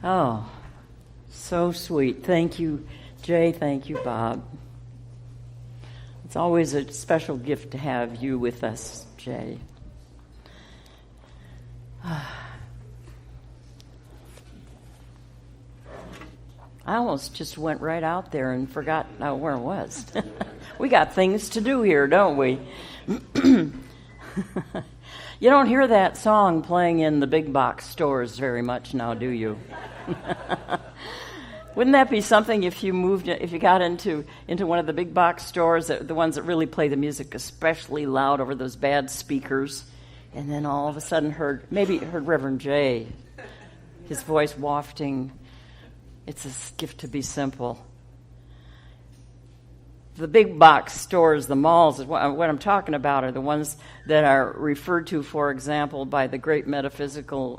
Oh, so sweet. Thank you, Jay. Thank you, Bob. It's always a special gift to have you with us, Jay. I almost just went right out there and forgot where it was. We got things to do here, don't we? You don't hear that song playing in the big box stores very much now, do you? Wouldn't that be something if you got into one of the big box stores, the ones that really play the music especially loud over those bad speakers, and then all of a sudden heard Reverend Jay, his voice wafting, "It's a gift to be simple." The big box stores, the malls, what I'm talking about are the ones that are referred to, for example, by the great metaphysical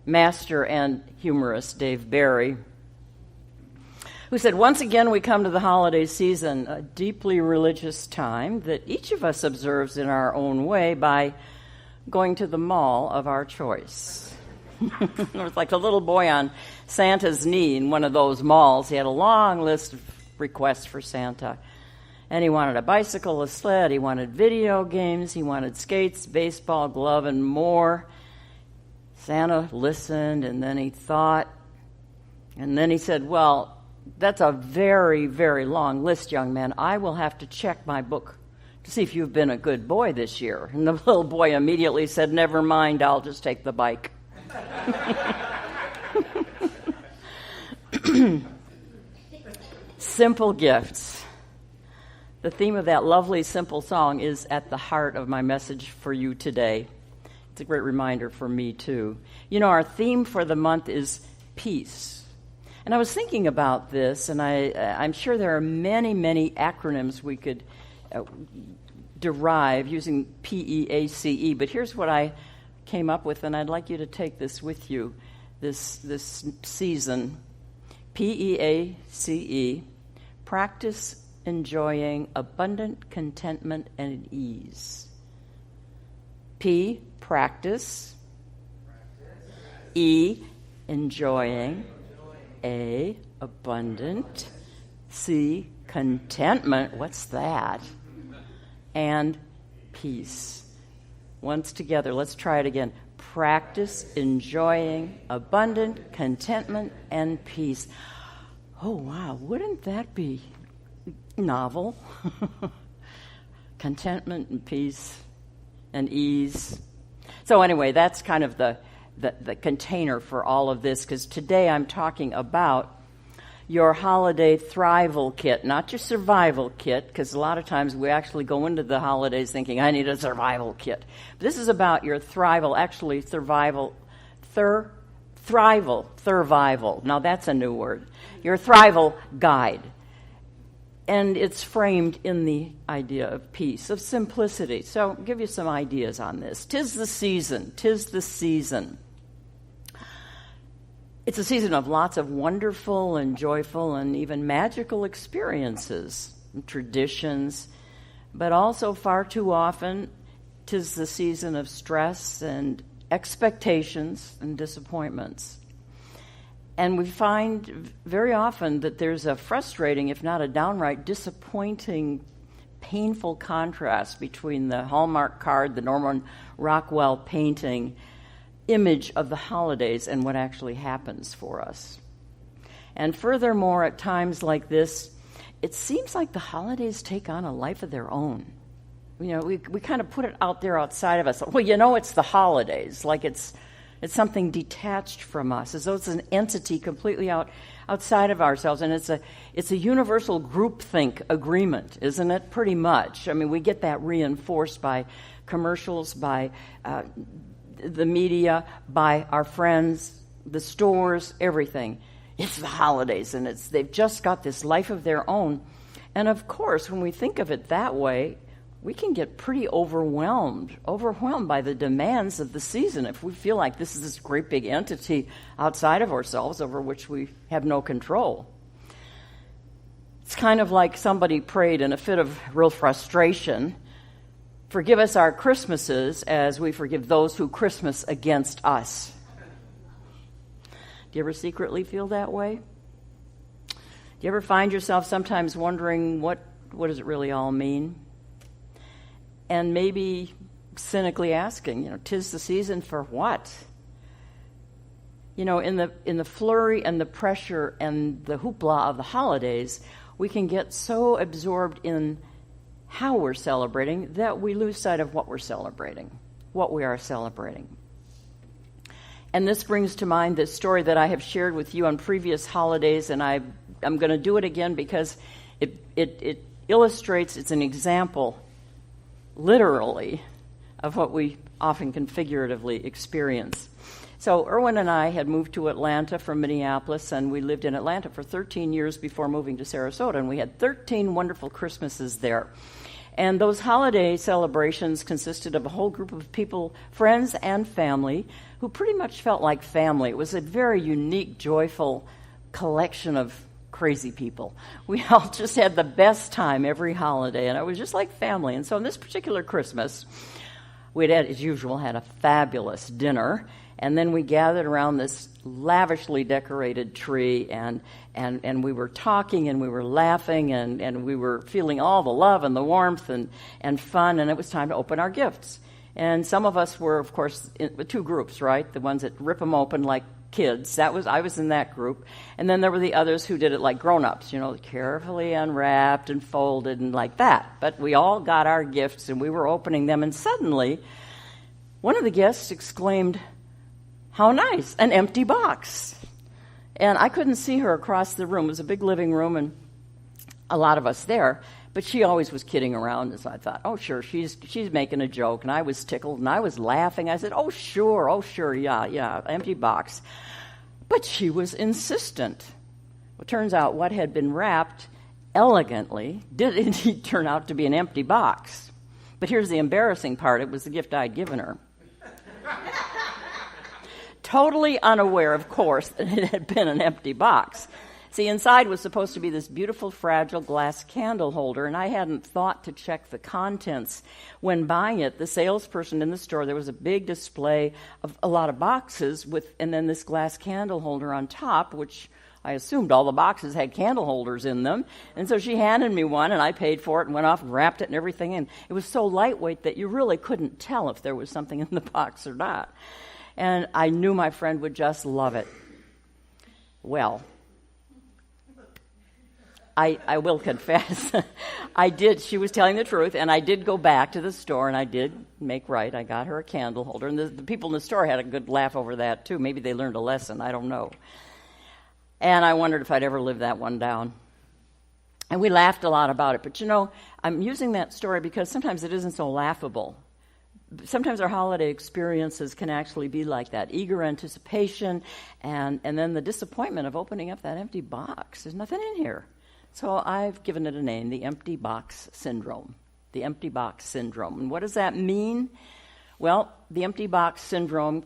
master and humorist Dave Barry, who said, "Once again we come to the holiday season, a deeply religious time that each of us observes in our own way by going to the mall of our choice." It was like the little boy on Santa's knee in one of those malls. He had a long list of requests for Santa. And he wanted a bicycle, a sled, he wanted video games, he wanted skates, baseball, glove, and more. Santa listened, and then he thought, and then he said, "Well, that's a very, very long list, young man. I will have to check my book to see if you've been a good boy this year." And the little boy immediately said, "Never mind, I'll just take the bike." Simple gifts. The theme of that lovely, simple song is at the heart of my message for you today. It's a great reminder for me, too. You know, our theme for the month is peace. And I was thinking about this, and I'm sure there are many, many acronyms we could derive using PEACE, but here's what I came up with, and I'd like you to take this with you this season. PEACE, practice enjoying abundant contentment and ease. P, practice. E, enjoying. A, abundant. C, contentment. What's that? And peace. Once together, let's try it again. Practice enjoying abundant contentment and peace. Oh, wow, wouldn't that be novel? Contentment and peace and ease. So anyway, that's kind of the container for all of this, because today I'm talking about your holiday thrival kit, not your survival kit, because a lot of times we actually go into the holidays thinking, I need a survival kit. But this is about your thrival, actually thrival. Now that's a new word. Your thrival guide. And it's framed in the idea of peace, of simplicity. So I'll give you some ideas on this. 'Tis the season. 'Tis the season. It's a season of lots of wonderful and joyful and even magical experiences and traditions, but also far too often 'tis the season of stress and expectations and disappointments. And we find very often that there's a frustrating, if not a downright disappointing, painful contrast between the Hallmark card, the Norman Rockwell painting image of the holidays and what actually happens for us. And furthermore, at times like this, it seems like the holidays take on a life of their own. You know, we kind of put it out there outside of us. Well, you know, it's the holidays, like it's something detached from us, as though it's an entity completely outside of ourselves. And it's a universal groupthink agreement, isn't it? Pretty much. I mean, we get that reinforced by commercials, by the media, by our friends, the stores, everything. It's the holidays, and they've just got this life of their own. And of course, when we think of it that way, we can get pretty overwhelmed by the demands of the season if we feel like this is this great big entity outside of ourselves over which we have no control. It's kind of like somebody prayed in a fit of real frustration, "Forgive us our Christmases as we forgive those who Christmas against us." you ever secretly feel that way? Do you ever find yourself sometimes wondering what does it really all mean? And maybe cynically asking, 'tis the season for what? In the flurry and the pressure and the hoopla of the holidays, we can get so absorbed in how we're celebrating that we lose sight of what we're celebrating, what we are celebrating. And this brings to mind this story that I have shared with you on previous holidays, and I'm going to do it again because it illustrates, it's an example, literally, of what we often can figuratively experience. So Erwin and I had moved to Atlanta from Minneapolis, and we lived in Atlanta for 13 years before moving to Sarasota, and we had 13 wonderful Christmases there. And those holiday celebrations consisted of a whole group of people, friends and family, who pretty much felt like family. It was a very unique, joyful collection of crazy people. We all just had the best time every holiday, and it was just like family. And so on this particular Christmas, we'd had, as usual, had a fabulous dinner, and then we gathered around this lavishly decorated tree, and we were talking, and we were laughing, and we were feeling all the love and the warmth and fun, and it was time to open our gifts. And some of us were, of course, in two groups, right? The ones that rip them open like kids. I was in that group. And then there were the others who did it like grown-ups, carefully unwrapped and folded and like that. But we all got our gifts, and we were opening them, and suddenly one of the guests exclaimed, "How nice, an empty box." And I couldn't see her across the room. It was a big living room and a lot of us there. But she always was kidding around, and so I thought, oh, sure, she's making a joke. And I was tickled, and I was laughing. I said, oh, sure, yeah, empty box. But she was insistent. Well, it turns out what had been wrapped elegantly did indeed turn out to be an empty box. But here's the embarrassing part. It was the gift I'd given her. Totally unaware, of course, that it had been an empty box. See, inside was supposed to be this beautiful, fragile glass candle holder, and I hadn't thought to check the contents. When buying it, the salesperson in the store, there was a big display of a lot of boxes and then this glass candle holder on top, which I assumed all the boxes had candle holders in them. And so she handed me one, and I paid for it and went off and wrapped it and everything. And it was so lightweight that you really couldn't tell if there was something in the box or not. And I knew my friend would just love it. Well, I will confess, I did. She was telling the truth, and I did go back to the store, and I did make right. I got her a candle holder, and the people in the store had a good laugh over that, too. Maybe they learned a lesson. I don't know. And I wondered if I'd ever live that one down. And we laughed a lot about it. But, I'm using that story because sometimes it isn't so laughable. Sometimes our holiday experiences can actually be like that, eager anticipation, and then the disappointment of opening up that empty box. There's nothing in here. So I've given it a name, the empty box syndrome. The empty box syndrome. And what does that mean? Well, the empty box syndrome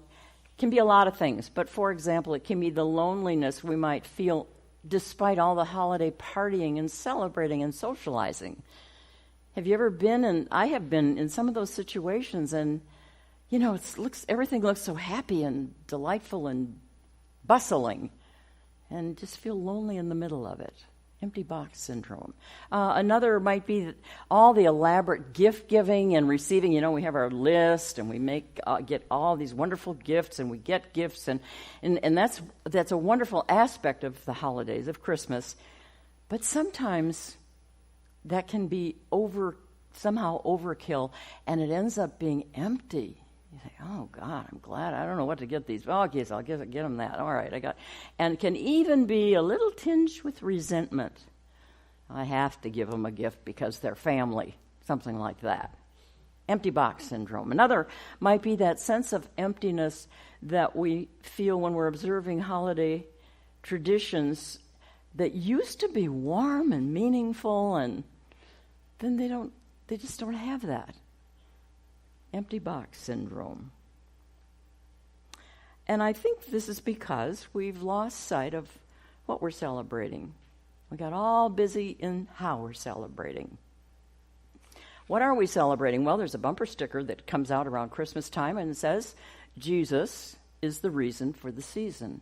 can be a lot of things. But for example, it can be the loneliness we might feel despite all the holiday partying and celebrating and socializing. Have you ever been, and I have been in some of those situations, and everything looks so happy and delightful and bustling, and just feel lonely in the middle of it. Empty box syndrome. Another might be all the elaborate gift giving and receiving. We have our list, and we get all these wonderful gifts, and we get gifts, and that's a wonderful aspect of the holidays of Christmas. But sometimes that can be somehow overkill, and it ends up being empty. You think, oh, God, I'm glad. I don't know what to get these. Oh, yes, I'll get them that. All right, I got. And it can even be a little tinged with resentment. I have to give them a gift because they're family, something like that. Empty box syndrome. Another might be that sense of emptiness that we feel when we're observing holiday traditions that used to be warm and meaningful, and then they just don't have that. Empty box syndrome. And I think this is because we've lost sight of what we're celebrating. We got all busy in how we're celebrating. What are we celebrating? Well, there's a bumper sticker that comes out around Christmas time, and it says, Jesus is the reason for the season.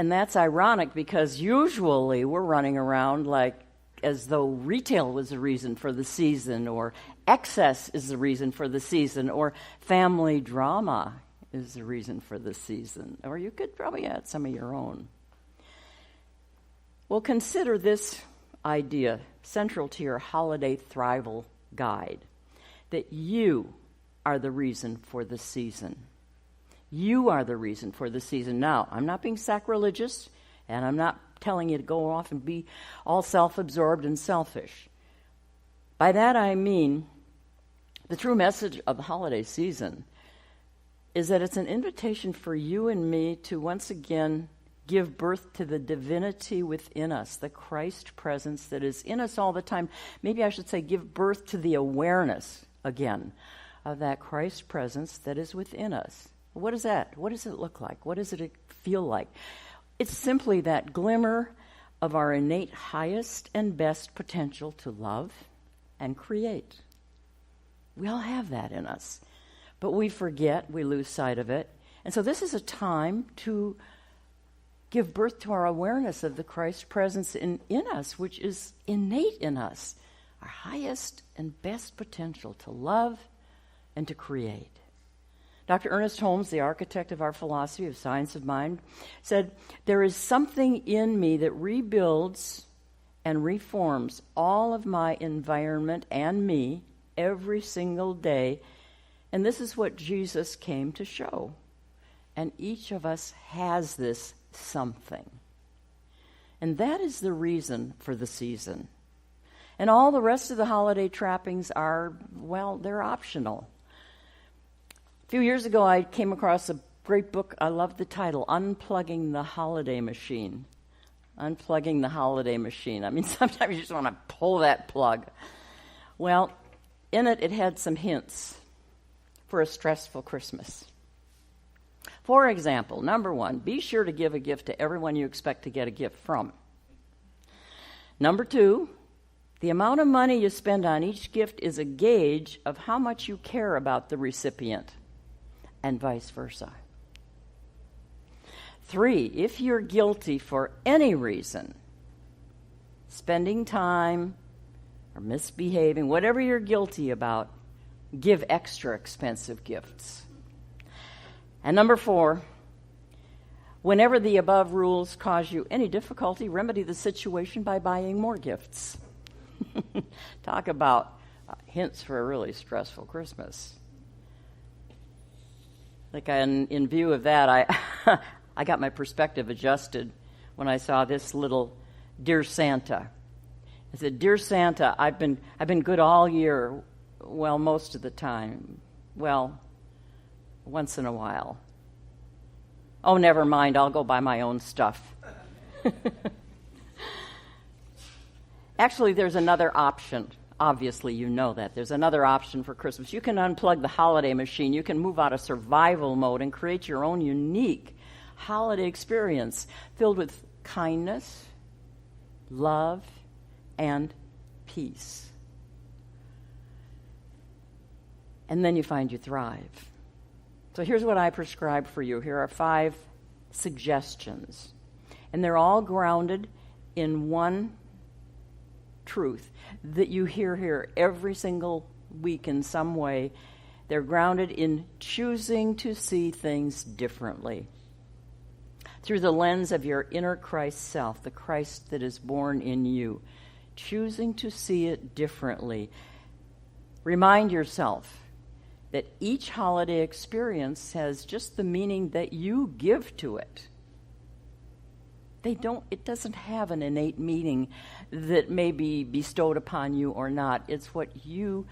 And that's ironic because usually we're running around like as though retail was the reason for the season, or excess is the reason for the season, or family drama is the reason for the season. Or you could probably add some of your own. Well, consider this idea central to your holiday thrival guide, that you are the reason for the season. You are the reason for the season. Now, I'm not being sacrilegious, and I'm not telling you to go off and be all self-absorbed and selfish. By that I mean the true message of the holiday season is that it's an invitation for you and me to once again give birth to the divinity within us, the Christ presence that is in us all the time. Maybe I should say give birth to the awareness again of that Christ presence that is within us. What is that? What does it look like? What does it feel like? It's simply that glimmer of our innate highest and best potential to love and create. We all have that in us, but we forget, we lose sight of it. And so this is a time to give birth to our awareness of the Christ presence in us, which is innate in us, our highest and best potential to love and to create. Dr. Ernest Holmes, the architect of our philosophy of science of mind, said, "There is something in me that rebuilds and reforms all of my environment and me every single day, and this is what Jesus came to show. And each of us has this something. And that is the reason for the season. And all the rest of the holiday trappings are, well, they're optional." A few years ago, I came across a great book. I love the title, Unplugging the Holiday Machine. Unplugging the Holiday Machine. I mean, sometimes you just want to pull that plug. Well, in it, it had some hints for a stressful Christmas. For example, number one, be sure to give a gift to everyone you expect to get a gift from. Number two, the amount of money you spend on each gift is a gauge of how much you care about the recipient, and vice versa. 3, if you're guilty for any reason, spending time or misbehaving, whatever you're guilty about, give extra expensive gifts. And number 4, whenever the above rules cause you any difficulty, remedy the situation by buying more gifts. Talk about hints for a really stressful Christmas. Like in view of that, I got my perspective adjusted when I saw this little Dear Santa. I said, "Dear Santa, I've been good all year. Well, most of the time. Well, once in a while. Oh, never mind. I'll go buy my own stuff." Actually, there's another option. Obviously, you know that. There's another option for Christmas. You can unplug the holiday machine. You can move out of survival mode and create your own unique holiday experience filled with kindness, love, and peace. And then you find you thrive. So here's what I prescribe for you. Here are 5 suggestions. And they're all grounded in one truth that you hear here every single week in some way. They're grounded in choosing to see things differently through the lens of your inner Christ self, the Christ that is born in you. Choosing to see it differently. Remind yourself that each holiday experience has just the meaning that you give to it. It doesn't have an innate meaning that may be bestowed upon you or not. It's what you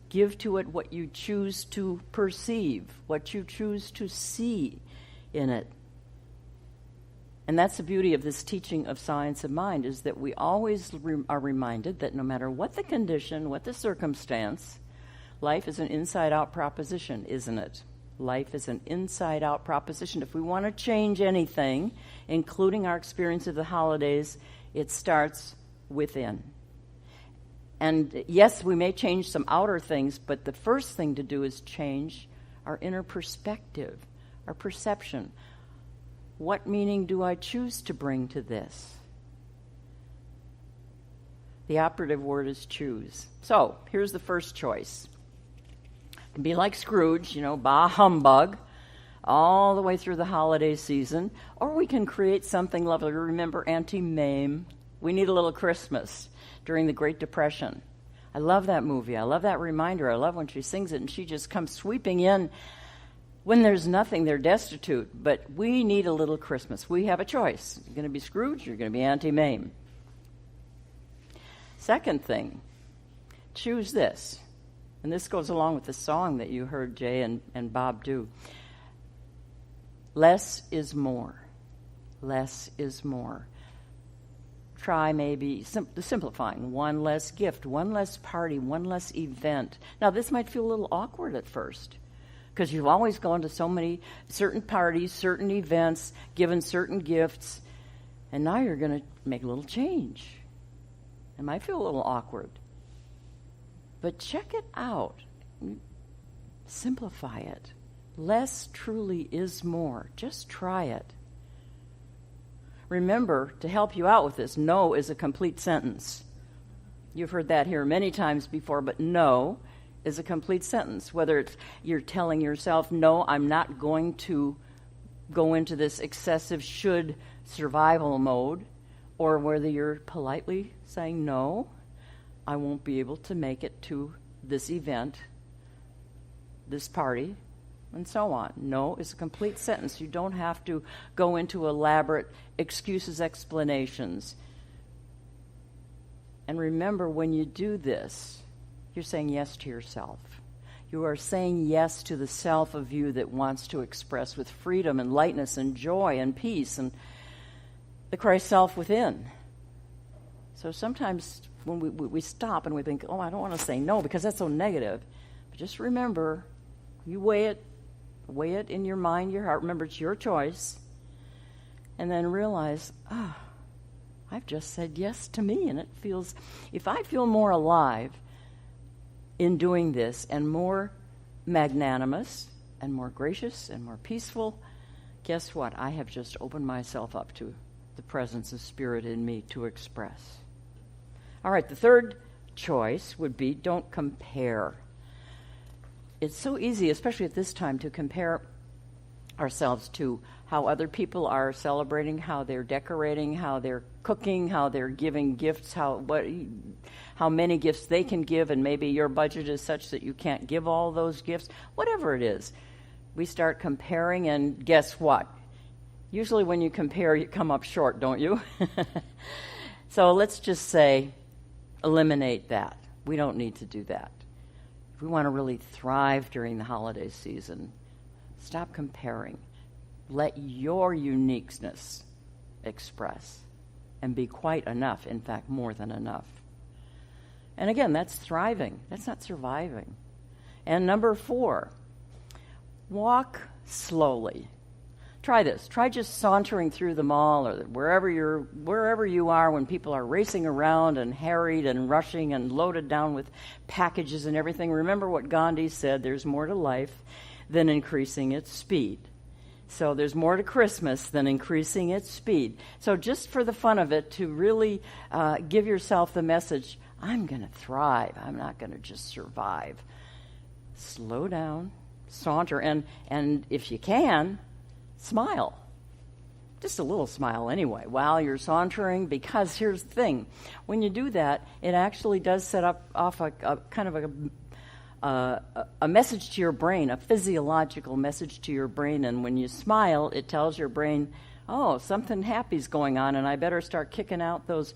give to it, what you choose to perceive, what you choose to see in it. And that's the beauty of this teaching of science of mind, is that we always are reminded that no matter what the condition, what the circumstance, life is an inside-out proposition, isn't it? Life is an inside-out proposition. If we want to change anything, including our experience of the holidays, it starts within. And yes, we may change some outer things, but the first thing to do is change our inner perspective, our perception. What meaning do I choose to bring to this? The operative word is choose. So, here's the first choice. It can be like Scrooge, bah humbug, all the way through the holiday season. Or we can create something lovely. Remember Auntie Mame? We Need a Little Christmas during the Great Depression. I love that movie. I love that reminder. I love when she sings it and she just comes sweeping in. When there's nothing, they're destitute. But we need a little Christmas. We have a choice. You're going to be Scrooge, you're going to be Auntie Mame. Second thing, choose this. And this goes along with the song that you heard Jay and Bob do. Less is more. Less is more. Try maybe simplifying. One less gift, one less party, one less event. Now, this might feel a little awkward at first because you've always gone to so many certain parties, certain events, given certain gifts, and now you're going to make a little change. It might feel a little awkward. But check it out. Simplify it. Less truly is more. Just try it. Remember, to help you out with this, no is a complete sentence. You've heard that here many times before, but no is a complete sentence. Whether it's you're telling yourself, no, I'm not going to go into this excessive should survival mode, or whether you're politely saying, no, I won't be able to make it to this event, this party, and so on. No is a complete sentence. You don't have to go into elaborate excuses, explanations. And remember, when you do this, you're saying yes to yourself. You are saying yes to the self of you that wants to express with freedom and lightness and joy and peace and the Christ self within. So sometimes when we stop and we think, oh, I don't want to say no because that's so negative. But just remember, you weigh it in your mind, your heart. Remember, it's your choice. And then realize, I've just said yes to me. And it feels, if I feel more alive in doing this and more magnanimous and more gracious and more peaceful, guess what? I have just opened myself up to the presence of Spirit in me to express. All right, the third choice would be don't compare. It's so easy, especially at this time, to compare ourselves to how other people are celebrating, how they're decorating, how they're cooking, how they're giving gifts, how many gifts they can give, and maybe your budget is such that you can't give all those gifts. Whatever it is, we start comparing, and guess what? Usually when you compare, you come up short, don't you? So let's just say, eliminate that. We don't need to do that. If we want to really thrive during the holiday season, stop comparing. Let your uniqueness express and be quite enough, in fact, more than enough. And again, that's thriving. That's not surviving. And number 4, walk slowly. Try this. Try just sauntering through the mall or wherever you are when people are racing around and harried and rushing and loaded down with packages and everything. Remember what Gandhi said, there's more to life than increasing its speed. So there's more to Christmas than increasing its speed. So just for the fun of it, to really give yourself the message, I'm going to thrive. I'm not going to just survive. Slow down, saunter, and if you can, smile. Just a little smile anyway while you're sauntering, because here's the thing. When you do that, it actually does set off a kind of a message to your brain, a physiological message to your brain. And when you smile, it tells your brain, oh, something happy's going on, and I better start kicking out those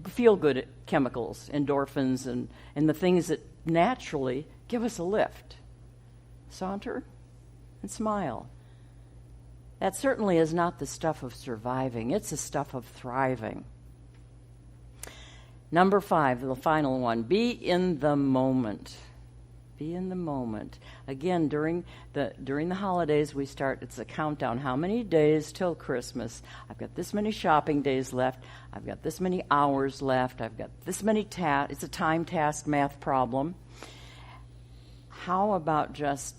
feel-good chemicals, endorphins, and the things that naturally give us a lift. Saunter and smile. That certainly is not the stuff of surviving. It's the stuff of thriving. Number 5, the final one, be in the moment. Be in the moment. Again, during the holidays, it's a countdown. How many days till Christmas? I've got this many shopping days left. I've got this many hours left. I've got this many it's a time task math problem. How about just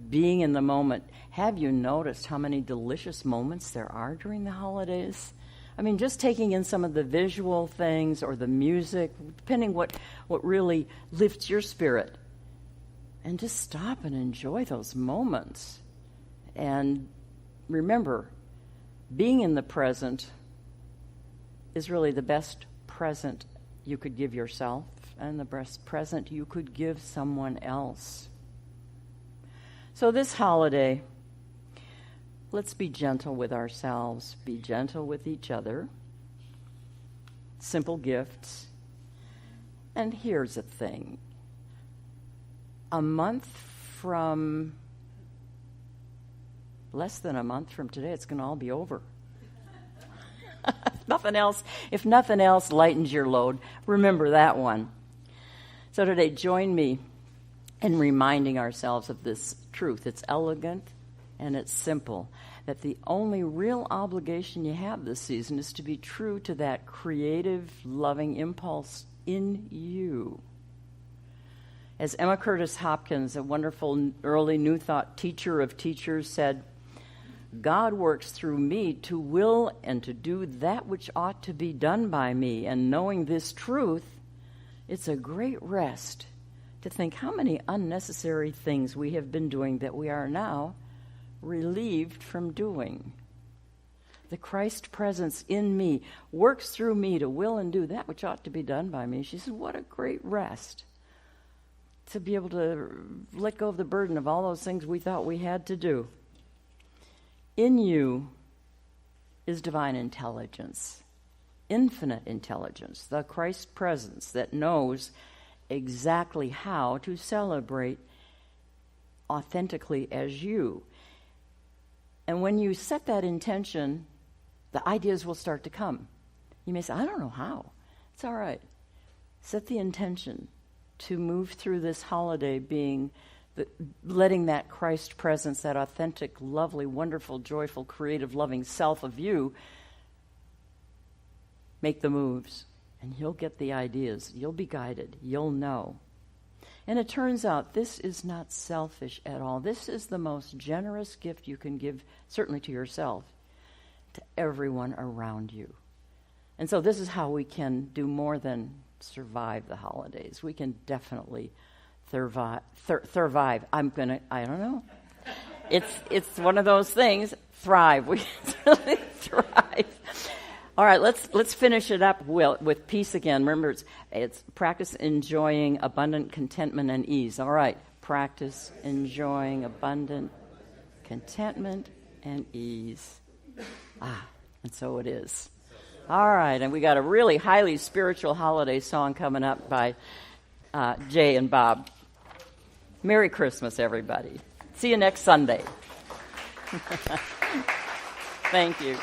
being in the moment, have you noticed how many delicious moments there are during the holidays? I mean, just taking in some of the visual things or the music, depending what really lifts your spirit. And just stop and enjoy those moments. And remember, being in the present is really the best present you could give yourself and the best present you could give someone else. So this holiday, let's be gentle with ourselves, be gentle with each other. Simple gifts. And here's the thing. Less than a month from today, it's going to all be over. If nothing else lightens your load, remember that one. So today, join me in reminding ourselves of this truth. It's elegant and it's simple, that the only real obligation you have this season is to be true to that creative, loving impulse in you. As Emma Curtis Hopkins, a wonderful early New Thought teacher of teachers, said, God works through me to will and to do that which ought to be done by me. And knowing this truth, it's a great rest to think how many unnecessary things we have been doing that we are now relieved from doing. The Christ presence in me works through me to will and do that which ought to be done by me. She said, what a great rest to be able to let go of the burden of all those things we thought we had to do. In you is divine intelligence, infinite intelligence, the Christ presence that knows exactly how to celebrate authentically as you. And when you set that intention, the ideas will start to come. You may say, I don't know how. It's all right. Set the intention to move through this holiday being letting that Christ presence, that authentic, lovely, wonderful, joyful, creative, loving self of you make the moves. And you'll get the ideas. You'll be guided. You'll know. And it turns out this is not selfish at all. This is the most generous gift you can give, certainly to yourself, to everyone around you. And so this is how we can do more than survive the holidays. We can definitely thrive. I don't know. It's one of those things. Thrive. We can really thrive. All right, let's finish it up with peace again. Remember, it's practice enjoying abundant contentment and ease. All right, practice enjoying abundant contentment and ease. And so it is. All right, and we got a really highly spiritual holiday song coming up by Jay and Bob. Merry Christmas, everybody. See you next Sunday. Thank you.